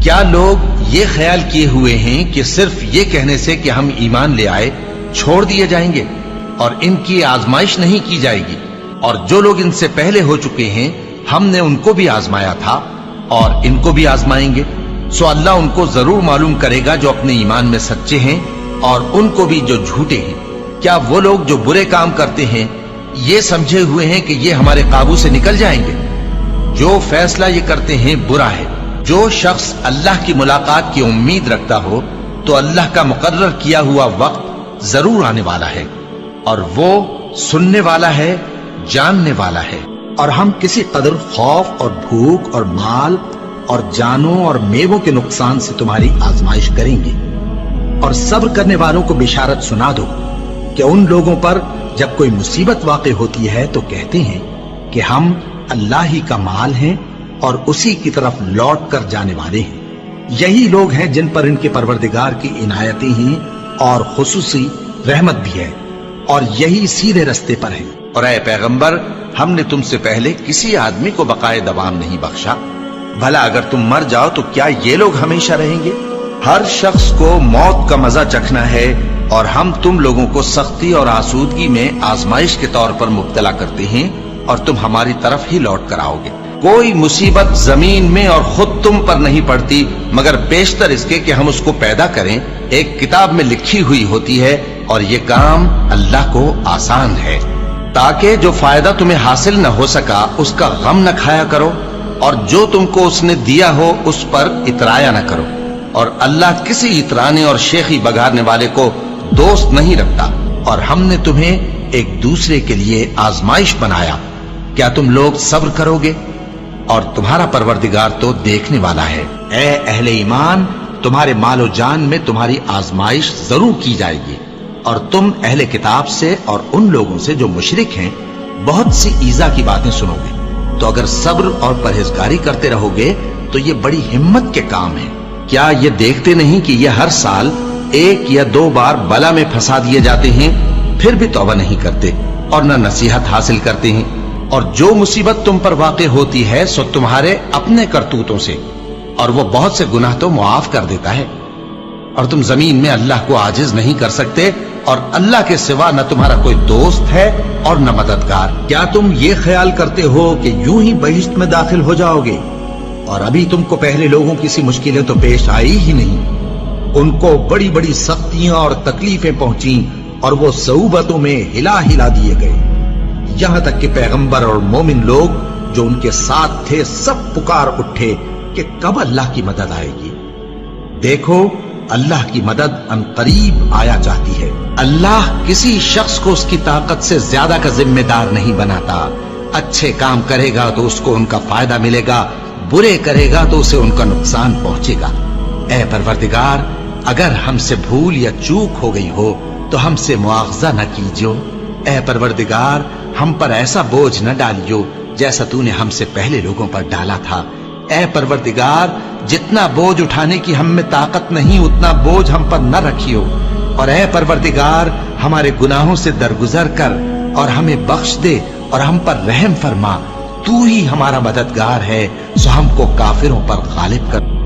کیا لوگ یہ خیال کیے ہوئے ہیں کہ صرف یہ کہنے سے کہ ہم ایمان لے آئے چھوڑ دیے جائیں گے اور ان کی آزمائش نہیں کی جائے گی؟ اور جو لوگ ان سے پہلے ہو چکے ہیں ہم نے ان کو بھی آزمایا تھا اور ان کو بھی آزمائیں گے، سو اللہ ان کو ضرور معلوم کرے گا جو اپنے ایمان میں سچے ہیں اور ان کو بھی جو جھوٹے ہیں۔ کیا وہ لوگ جو برے کام کرتے ہیں یہ سمجھے ہوئے ہیں کہ یہ ہمارے قابو سے نکل جائیں گے؟ جو فیصلہ یہ کرتے ہیں برا ہے۔ جو شخص اللہ کی ملاقات کی امید رکھتا ہو تو اللہ کا مقرر کیا ہوا وقت ضرور آنے والا ہے، اور وہ سننے والا ہے، جاننے والا ہے۔ اور ہم کسی قدر خوف اور بھوک اور مال اور جانوں اور میووں کے نقصان سے تمہاری آزمائش کریں گے، اور صبر کرنے والوں کو بشارت سنا دو کہ ان لوگوں پر جب کوئی مصیبت واقع ہوتی ہے تو کہتے ہیں کہ ہم اللہ ہی کا مال ہیں اور اسی کی طرف لوٹ کر جانے والے ہیں۔ یہی لوگ ہیں جن پر ان کے پروردگار کی عنایتیں ہیں اور خصوصی رحمت بھی ہے، اور یہی سیدھے رستے پر ہیں۔ اور اے پیغمبر، ہم نے تم سے پہلے کسی آدمی کو بقائے دوام نہیں بخشا، بھلا اگر تم مر جاؤ تو کیا یہ لوگ ہمیشہ رہیں گے؟ ہر شخص کو موت کا مزہ چکھنا ہے، اور ہم تم لوگوں کو سختی اور آسودگی میں آزمائش کے طور پر مبتلا کرتے ہیں، اور تم ہماری طرف ہی لوٹ کر آؤ گے۔ کوئی مصیبت زمین میں اور خود تم پر نہیں پڑتی مگر بیشتر اس کے کہ ہم اس کو پیدا کریں ایک کتاب میں لکھی ہوئی ہوتی ہے، اور یہ کام اللہ کو آسان ہے، تاکہ جو فائدہ تمہیں حاصل نہ ہو سکا اس کا غم نہ کھایا کرو، اور جو تم کو اس نے دیا ہو اس پر اترایا نہ کرو۔ اور اللہ کسی اترانے اور شیخی بگاڑنے والے کو دوست نہیں رکھتا۔ اور ہم نے تمہیں ایک دوسرے کے لیے آزمائش بنایا، کیا تم لوگ صبر کرو گے؟ اور تمہارا پروردگار تو دیکھنے والا ہے۔ اے اہل ایمان، تمہارے مال و جان میں تمہاری آزمائش ضرور کی جائے گی، اور تم اہل کتاب سے اور ان لوگوں سے جو مشرک ہیں بہت سی ایذا کی باتیں سنو گے، تو اگر صبر اور پرہیزگاری کرتے رہو گے تو یہ بڑی ہمت کے کام ہے۔ کیا یہ دیکھتے نہیں کہ یہ ہر سال 1 یا 2 بار بلا میں پھنسا دیے جاتے ہیں، پھر بھی توبہ نہیں کرتے اور نہ نصیحت حاصل کرتے ہیں؟ اور جو مصیبت تم پر واقع ہوتی ہے سو تمہارے اپنے کرتوتوں سے، اور وہ بہت سے گناہ تو معاف کر دیتا ہے۔ اور تم زمین میں اللہ کو عاجز نہیں کر سکتے، اور اللہ کے سوا نہ تمہارا کوئی دوست ہے اور نہ مددگار۔ کیا تم یہ خیال کرتے ہو کہ یوں ہی بہشت میں داخل ہو جاؤ گے، اور ابھی تم کو پہلے لوگوں کی سی مشکلیں تو پیش آئی ہی نہیں؟ ان کو بڑی بڑی سختیاں اور تکلیفیں پہنچیں، اور وہ صعوبتوں میں ہلا ہلا دیے گئے، یہاں تک کہ پیغمبر اور مومن لوگ جو ان کے ساتھ تھے سب پکار اٹھے کہ کب اللہ کی مدد آئے گی۔ دیکھو، اللہ کی مدد ان قریب آیا چاہتی ہے۔ اللہ کسی شخص کو اس کی طاقت سے زیادہ کا ذمہ دار نہیں بناتا۔ اچھے کام کرے گا تو اس کو ان کا فائدہ ملے گا، برے کرے گا تو اسے ان کا نقصان پہنچے گا۔ اے پروردگار، اگر ہم سے بھول یا چوک ہو گئی ہو تو ہم سے مواخذہ نہ کیجو۔ اے پروردگار، ہم پر ایسا بوجھ نہ ڈالیو جیسا تو نے ہم سے پہلے لوگوں پر ڈالا تھا۔ اے پروردگار، جتنا بوجھ اٹھانے کی ہم میں طاقت نہیں اتنا بوجھ ہم پر نہ رکھیو، اور اے پروردگار ہمارے گناہوں سے درگزر کر اور ہمیں بخش دے اور ہم پر رحم فرما۔ تو ہی ہمارا مددگار ہے، سو ہم کو کافروں پر غالب کر۔